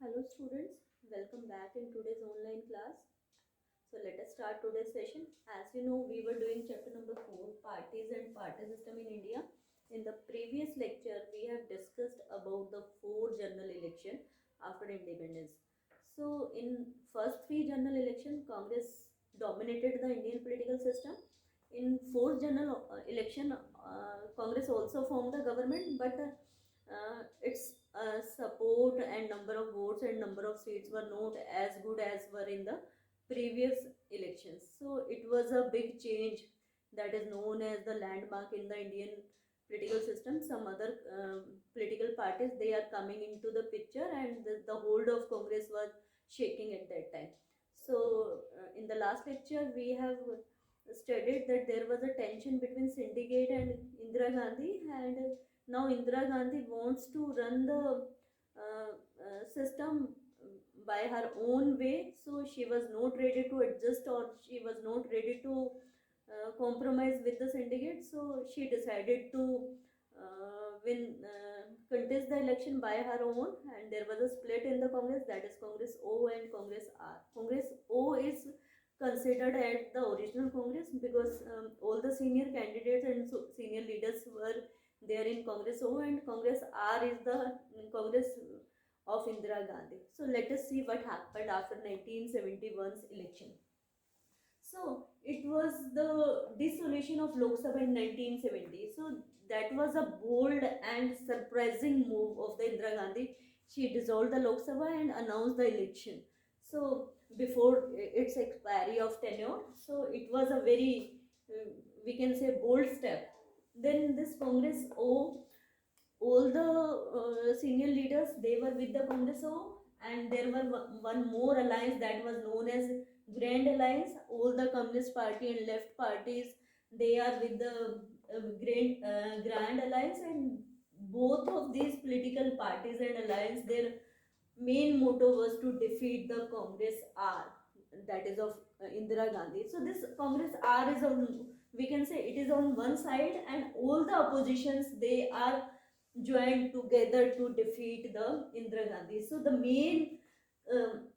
Hello students, welcome back in today's online class. So let us start today's session. As you know, we were doing chapter number 4, Parties and Party System in India. In the previous lecture, we have discussed about the 4 general election after independence. So in first 3 general election, Congress dominated the Indian political system. In fourth general election, Congress also formed the government, but its support and number of votes and number of seats were not as good as were in the previous elections. So it was a big change that is known as the landmark in the Indian political system. Some other political parties, they are coming into the picture, and the hold of Congress was shaking at that time. So in the last lecture we have studied that there was a tension between syndicate and Indira Gandhi, and now Indira Gandhi wants to run the system by her own way. So she was not ready to adjust, or she was not ready to compromise with the syndicate. So she decided to contest the election by her own, and there was a split in the Congress, that is Congress O and Congress R. Congress O is considered as the original Congress because all the senior candidates and senior leaders were there in Congress O, and Congress R is the Congress of Indira Gandhi. So let us see what happened after 1971's election. So it was the dissolution of Lok Sabha in 1970. So that was a bold and surprising move of the Indira Gandhi. She dissolved the Lok Sabha and announced the election. So before its expiry of tenure, so it was a very we can say bold step. Then this Congress O, all the senior leaders, they were with the Congress O, and there were one more alliance that was known as Grand Alliance. All the Communist Party and left parties, they are with the Grand Alliance, and both of these political parties and alliance, their main motto was to defeat the Congress R, that is of Indira Gandhi. So this Congress R is on, we can say it is on one side, and all the oppositions, they are joined together to defeat the Indira Gandhi. So the main um,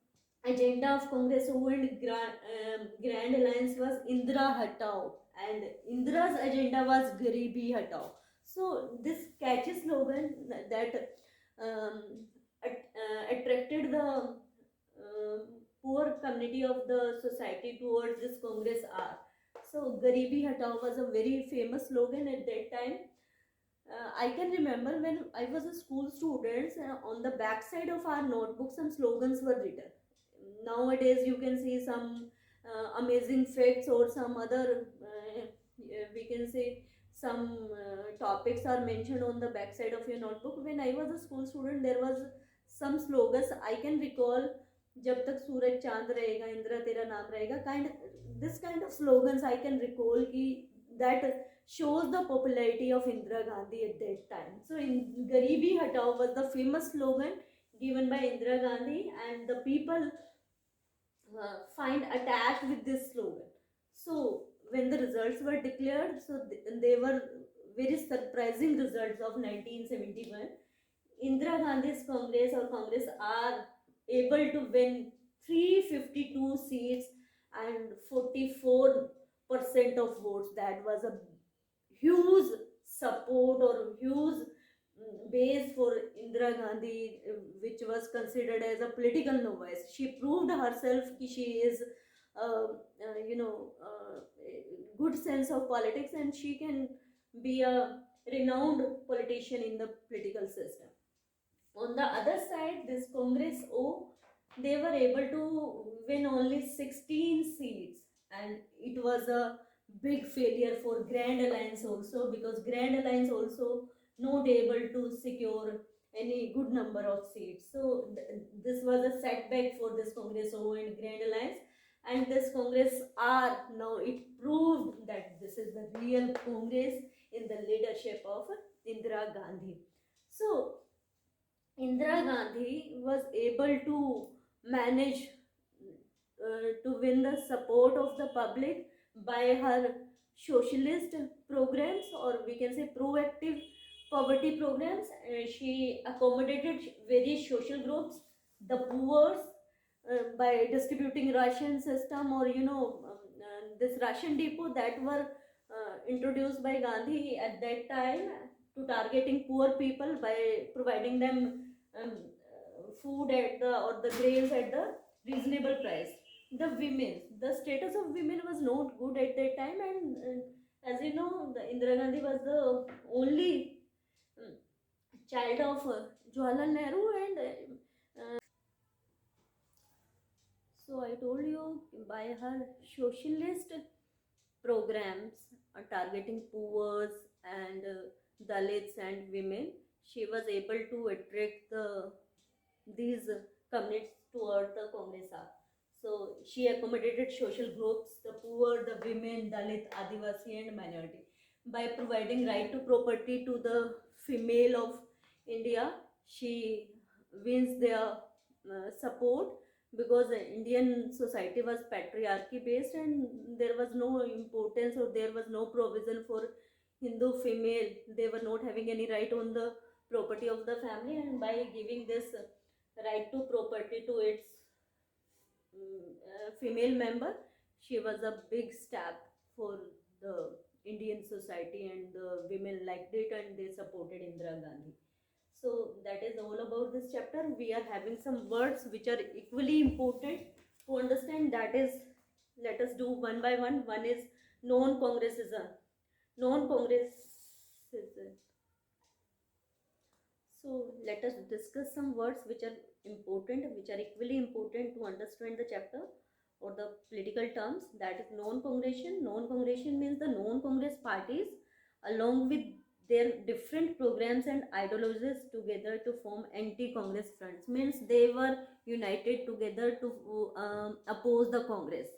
agenda of Congress O and Grand Alliance was Indira Hatao, and Indira's agenda was Garibi Hatao. So this catchy slogan that attracted the poor community of the society towards this Congress R. So Garibi Hatao was a very famous slogan at that time. I can remember when I was a school student, on the back side of our notebook, some slogans were written. Nowadays, you can see some amazing facts or some other, we can say, some topics are mentioned on the back side of your notebook. When I was a school student, there was some slogans I can recall. जब तक सूरज चांद रहेगा इंदिरा तेरा नाम रहेगा, kind this kind of slogans I can recall कि that shows the popularity of Indira Gandhi at that time. So in Garibi Hatao was the famous slogan given by Indira Gandhi, and the people find attached with this slogan. So when the results were declared, so they were very surprising results of 1971. Indira Gandhi's Congress or Congress are able to win 352 seats and 44% of votes. That was a huge support or huge base for Indira Gandhi, which was considered as a political novice. She proved herself that she is, a good sense of politics, and she can be a renowned politician in the political system. On the other side, this Congress O, they were able to win only 16 seats, and it was a big failure for Grand Alliance also, because Grand Alliance also not able to secure any good number of seats. So this was a setback for this Congress O and Grand Alliance, and this Congress R, now it proved that this is the real Congress in the leadership of Indira Gandhi. So Indira Gandhi was able to manage to win the support of the public by her socialist programs, or we can say proactive poverty programs. She accommodated various social groups. the poor by distributing ration system, or this ration depot that were introduced by Gandhi at that time to targeting poor people by providing them food at the or the grains at the reasonable price. The status of women was not good at that time, and as you know, the Indira Gandhi was the only um, child of Jawaharlal Nehru, and so I told you, by her socialist programs targeting poor and Dalits and women, she was able to attract these communities toward the Congress. So she accommodated social groups, the poor, the women, Dalit, Adivasi and minority, by providing right to property to the female of India. She wins their support, because the Indian society was patriarchy based, and there was no importance, or there was no provision for Hindu female. They were not having any right on the property of the family, and by giving this right to property to its female member, she was a big step for the Indian society, and the women liked it and they supported Indira Gandhi. So that is all about this chapter. We are having some words which are equally important to understand. That is, let us do one by one. One is non-congressism. Non-congressism. So let us discuss some words which are important, which are equally important to understand the chapter or the political terms. That is non-congression. Non-congression means the non-congress parties along with their different programs and ideologies together to form anti-congress fronts. Means they were united together to oppose the Congress.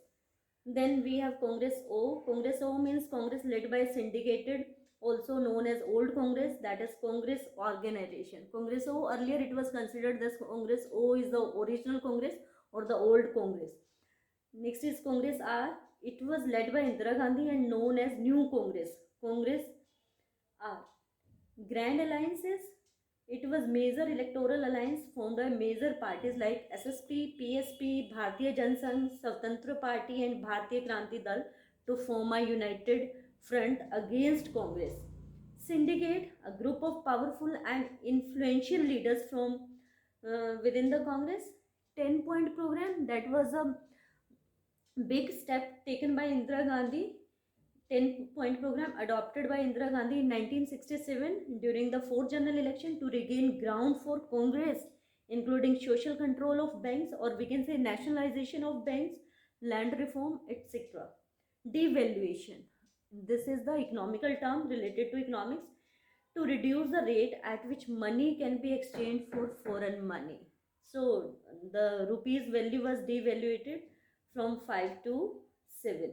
Then we have Congress O. Congress O means Congress led by syndicated, also known as Old Congress, that is Congress organization. Congress O, earlier it was considered this Congress O is the original Congress or the Old Congress. Next is Congress R. It was led by Indira Gandhi and known as New Congress. Congress R. Grand alliances. It was major electoral alliance formed by major parties like SSP, PSP, Bharatiya Jansangh, Swatantra Party and Bharatiya Kranti Dal to form a united front against Congress. Syndicate, a group of powerful and influential leaders from within the Congress. 10-point program, that was a big step taken by Indira Gandhi. 10-point program adopted by Indira Gandhi in 1967 during the 4th general election to regain ground for Congress, including social control of banks, or we can say nationalization of banks, land reform, etc. Devaluation. This is the economical term related to economics, to reduce the rate at which money can be exchanged for foreign money. So the rupees value was devaluated from 5 to 7.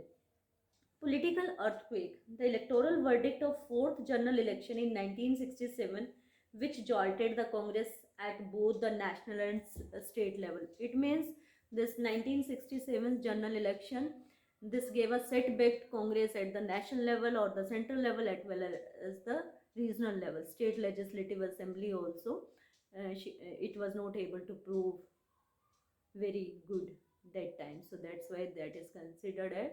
Political earthquake. The electoral verdict of 4th general election in 1967, which jolted the Congress at both the national and state level. It means this 1967 general election, this gave a setback Congress at the national level or the central level as well as the regional level. State legislative assembly also, it was not able to prove very good that time. So that's why that is considered a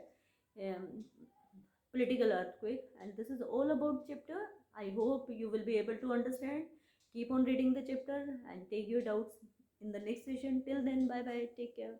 political earthquake. And this is all about chapter. I hope you will be able to understand. Keep on reading the chapter and take your doubts in the next session. Till then, bye bye, take care.